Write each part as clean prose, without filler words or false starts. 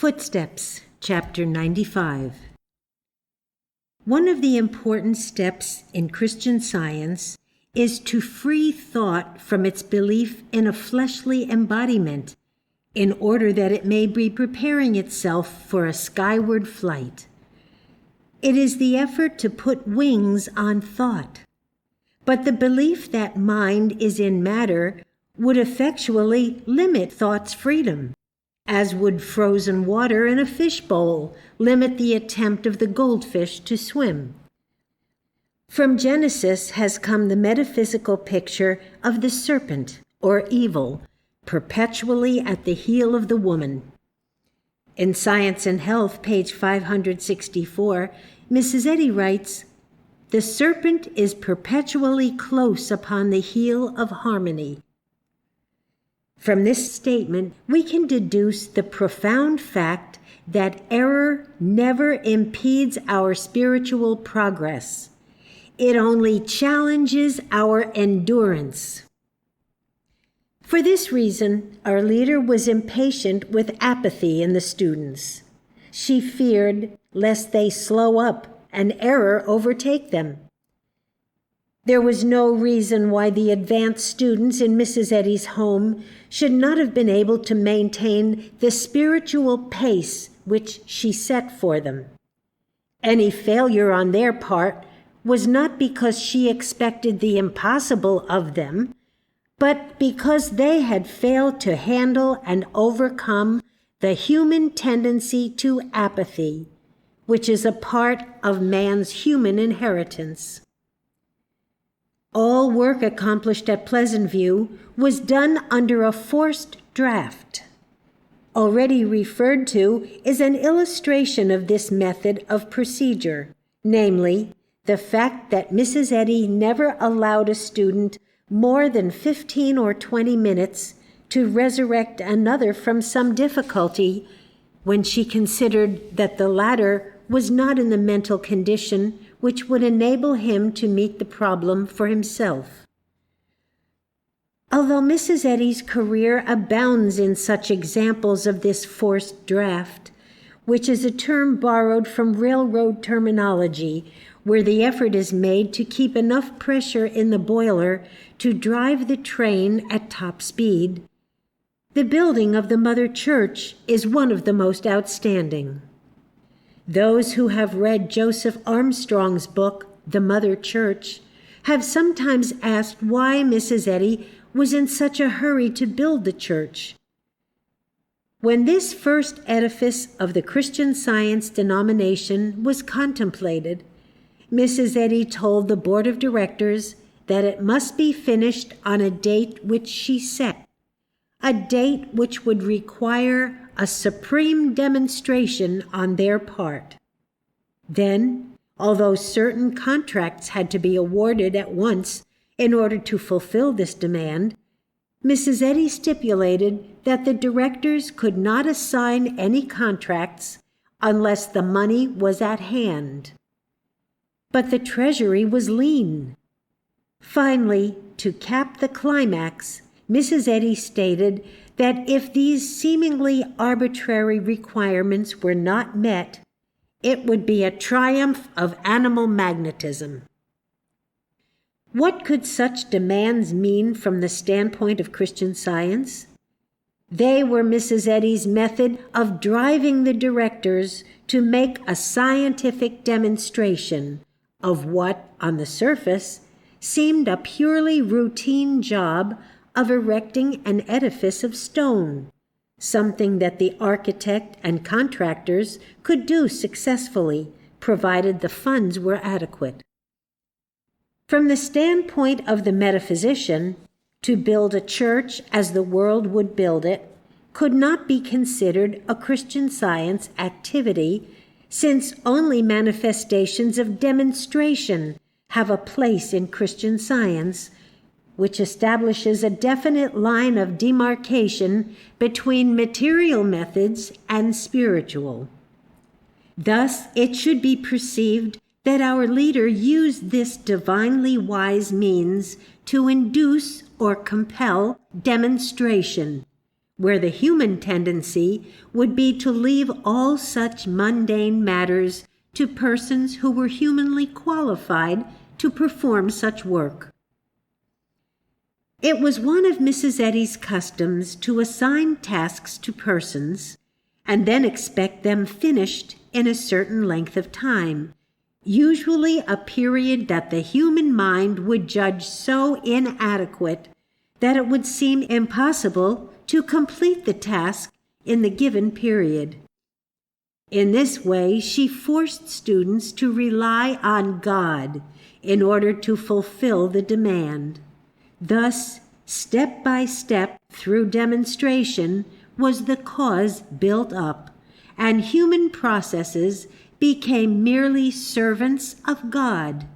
Footsteps, Chapter 95. One of the important steps in Christian Science is to free thought from its belief in a fleshly embodiment, in order that it may be preparing itself for a skyward flight. It is the effort to put wings on thought. But the belief that mind is in matter would effectually limit thought's freedom, as would frozen water in a fishbowl limit the attempt of the goldfish to swim. From Genesis has come the metaphysical picture of the serpent, or evil, perpetually at the heel of the woman. In Science and Health, page 564, Mrs. Eddy writes, "The serpent is perpetually close upon the heel of harmony." From this statement, we can deduce the profound fact that error never impedes our spiritual progress. It only challenges our endurance. For this reason, our leader was impatient with apathy in the students. She feared lest they slow up and error overtake them. There was no reason why the advanced students in Mrs. Eddy's home should not have been able to maintain the spiritual pace which she set for them. Any failure on their part was not because she expected the impossible of them, but because they had failed to handle and overcome the human tendency to apathy, which is a part of man's human inheritance. All work accomplished at Pleasant View was done under a forced draft. Already referred to is an illustration of this method of procedure, namely, the fact that Mrs. Eddy never allowed a student more than 15 or 20 minutes to resurrect another from some difficulty when she considered that the latter was not in the mental condition which would enable him to meet the problem for himself. Although Mrs. Eddy's career abounds in such examples of this forced draft, which is a term borrowed from railroad terminology, where the effort is made to keep enough pressure in the boiler to drive the train at top speed, the building of the Mother Church is one of the most outstanding. Those who have read Joseph Armstrong's book, The Mother Church, have sometimes asked why Mrs. Eddy was in such a hurry to build the church. When this first edifice of the Christian Science denomination was contemplated, Mrs. Eddy told the board of directors that it must be finished on a date which she set, a date which would require a supreme demonstration on their part. Then, although certain contracts had to be awarded at once in order to fulfill this demand, Mrs. Eddy stipulated that the directors could not assign any contracts unless the money was at hand. But the treasury was lean. Finally, to cap the climax, Mrs. Eddy stated that if these seemingly arbitrary requirements were not met, it would be a triumph of animal magnetism. What could such demands mean from the standpoint of Christian Science? They were Mrs. Eddy's method of driving the directors to make a scientific demonstration of what, on the surface, seemed a purely routine job of erecting an edifice of stone, something that the architect and contractors could do successfully, provided the funds were adequate. From the standpoint of the metaphysician, to build a church as the world would build it could not be considered a Christian Science activity, since only manifestations of demonstration have a place in Christian Science, which establishes a definite line of demarcation between material methods and spiritual. Thus, it should be perceived that our leader used this divinely wise means to induce or compel demonstration, where the human tendency would be to leave all such mundane matters to persons who were humanly qualified to perform such work. It was one of Mrs. Eddy's customs to assign tasks to persons and then expect them finished in a certain length of time, usually a period that the human mind would judge so inadequate that it would seem impossible to complete the task in the given period. In this way, she forced students to rely on God in order to fulfill the demand. Thus, step by step through demonstration was the cause built up, and human processes became merely servants of God.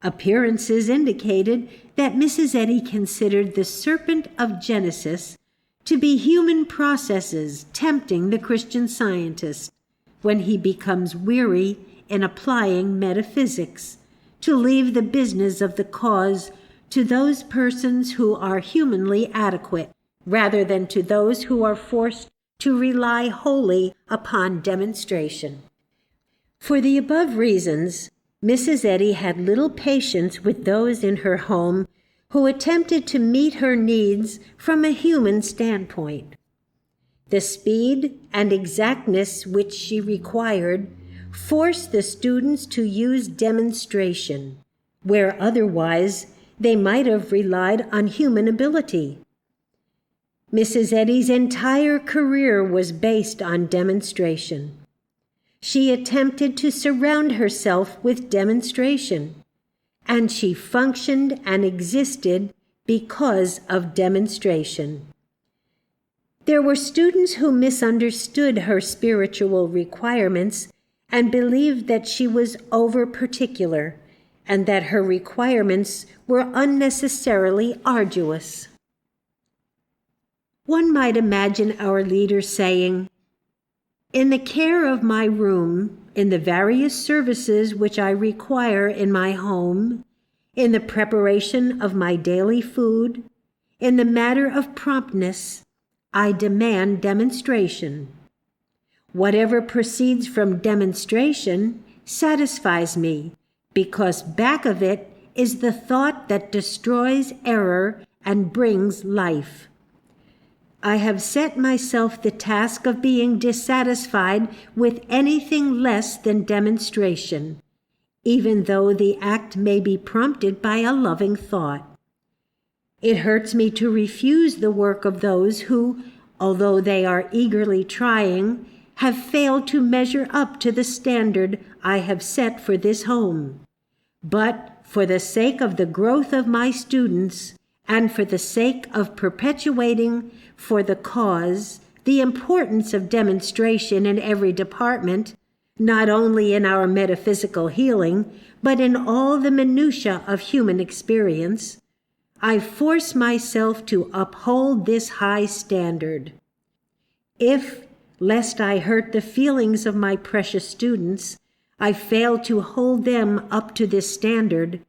Appearances indicated that Mrs. Eddy considered the serpent of Genesis to be human processes tempting the Christian scientist, when he becomes weary in applying metaphysics, to leave the business of the cause to those persons who are humanly adequate, rather than to those who are forced to rely wholly upon demonstration. For the above reasons, Mrs. Eddy had little patience with those in her home who attempted to meet her needs from a human standpoint. The speed and exactness which she required forced the students to use demonstration, where otherwise they might have relied on human ability. Mrs. Eddy's entire career was based on demonstration. She attempted to surround herself with demonstration, and she functioned and existed because of demonstration. There were students who misunderstood her spiritual requirements and believed that she was over-particular and that her requirements were unnecessarily arduous. One might imagine our leader saying, "In the care of my room, in the various services which I require in my home, in the preparation of my daily food, in the matter of promptness, I demand demonstration. Whatever proceeds from demonstration satisfies me, because back of it is the thought that destroys error and brings life. I have set myself the task of being dissatisfied with anything less than demonstration, even though the act may be prompted by a loving thought. It hurts me to refuse the work of those who, although they are eagerly trying, have failed to measure up to the standard I have set for this home. But for the sake of the growth of my students, and for the sake of perpetuating for the cause the importance of demonstration in every department, not only in our metaphysical healing, but in all the minutiae of human experience, I force myself to uphold this high standard. If, lest I hurt the feelings of my precious students, I fail to hold them up to this standard,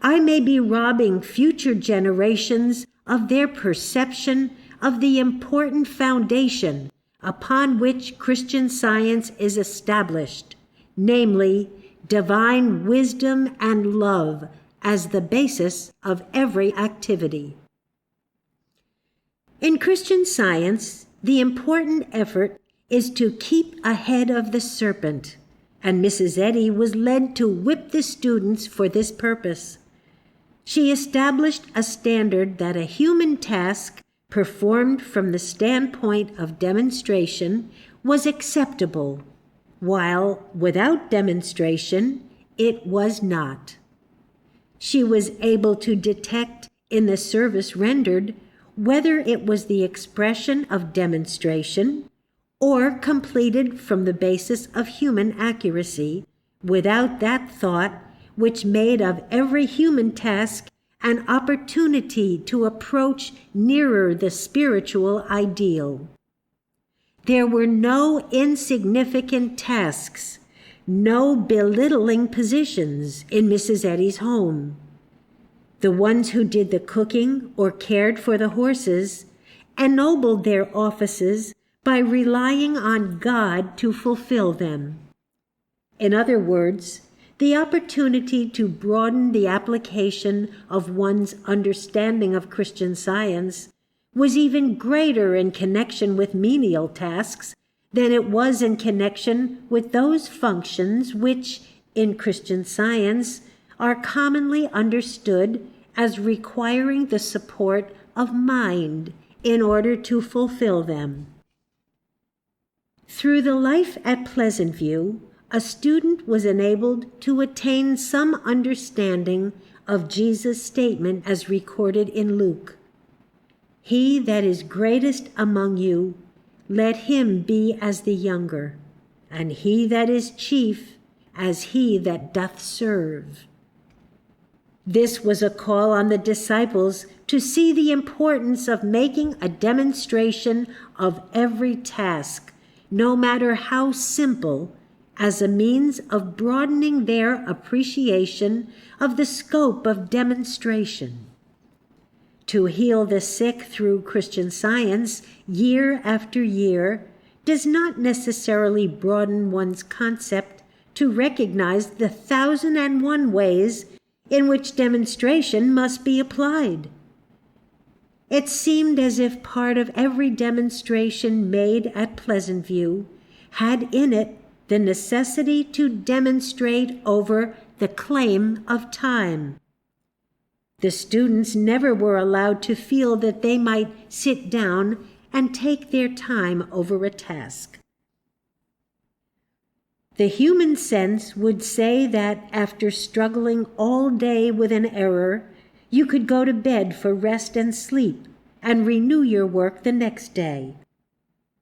I may be robbing future generations of their perception of the important foundation upon which Christian Science is established, namely, divine wisdom and love as the basis of every activity. In Christian Science, the important effort is to keep ahead of the serpent, and Mrs. Eddy was led to whip the students for this purpose. She established a standard that a human task performed from the standpoint of demonstration was acceptable, while without demonstration it was not. She was able to detect in the service rendered whether it was the expression of demonstration or completed from the basis of human accuracy, without that thought which made of every human task an opportunity to approach nearer the spiritual ideal. There were no insignificant tasks, no belittling positions in Mrs. Eddy's home. The ones who did the cooking or cared for the horses ennobled their offices by relying on God to fulfill them. In other words, the opportunity to broaden the application of one's understanding of Christian Science was even greater in connection with menial tasks than it was in connection with those functions which, in Christian Science, are commonly understood as requiring the support of mind in order to fulfill them. Through the life at Pleasant View, a student was enabled to attain some understanding of Jesus' statement as recorded in Luke. "He that is greatest among you, let him be as the younger, and he that is chief as he that doth serve." This was a call on the disciples to see the importance of making a demonstration of every task, no matter how simple, as a means of broadening their appreciation of the scope of demonstration. To heal the sick through Christian Science year after year does not necessarily broaden one's concept to recognize the 1,001 ways in which demonstration must be applied. It seemed as if part of every demonstration made at Pleasant View had in it the necessity to demonstrate over the claim of time. The students never were allowed to feel that they might sit down and take their time over a task. The human sense would say that after struggling all day with an error, you could go to bed for rest and sleep and renew your work the next day.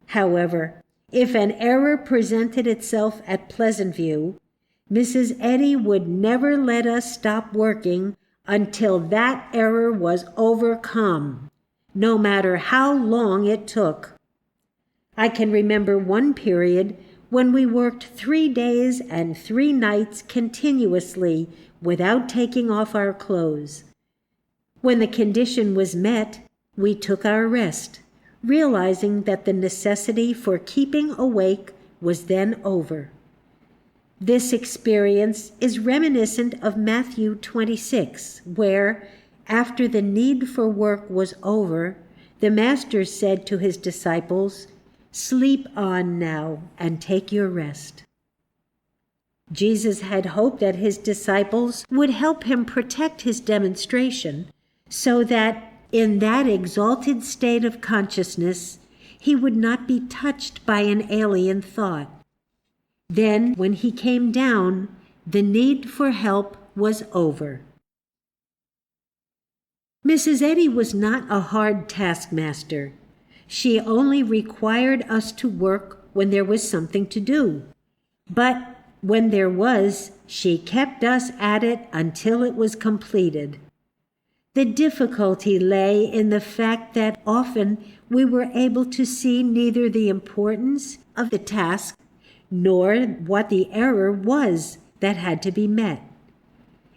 However, if an error presented itself at Pleasant View, Mrs. Eddy would never let us stop working until that error was overcome, no matter how long it took. I can remember one period when we worked 3 days and 3 nights continuously without taking off our clothes. When the condition was met, we took our rest, realizing that the necessity for keeping awake was then over. This experience is reminiscent of Matthew 26, where, after the need for work was over, the Master said to his disciples, "Sleep on now and take your rest." Jesus had hoped that his disciples would help him protect his demonstration so that in that exalted state of consciousness, he would not be touched by an alien thought. Then, when he came down, the need for help was over. Mrs. Eddy was not a hard taskmaster. She only required us to work when there was something to do. But when there was, she kept us at it until it was completed. The difficulty lay in the fact that often we were able to see neither the importance of the task nor what the error was that had to be met.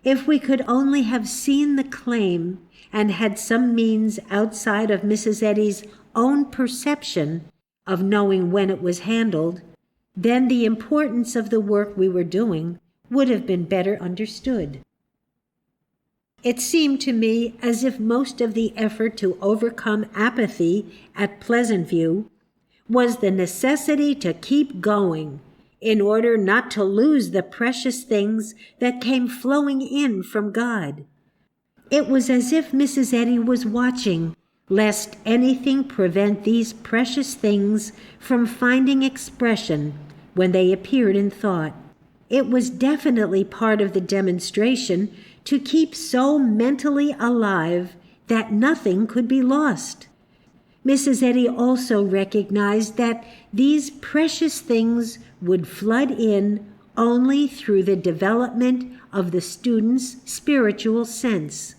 If we could only have seen the claim and had some means outside of Mrs. Eddy's own perception of knowing when it was handled, then the importance of the work we were doing would have been better understood. It seemed to me as if most of the effort to overcome apathy at Pleasant View was the necessity to keep going in order not to lose the precious things that came flowing in from God. It was as if Mrs. Eddy was watching, lest anything prevent these precious things from finding expression when they appeared in thought. It was definitely part of the demonstration to keep so mentally alive that nothing could be lost. Mrs. Eddy also recognized that these precious things would flood in only through the development of the student's spiritual sense.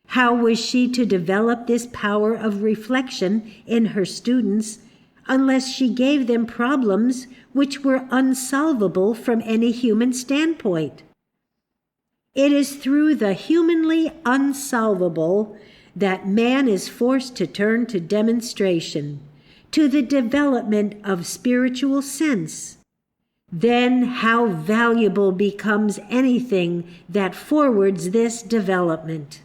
How was she to develop this power of reflection in her students unless she gave them problems which were unsolvable from any human standpoint? It is through the humanly unsolvable that man is forced to turn to demonstration, to the development of spiritual sense, then how valuable becomes anything that forwards this development.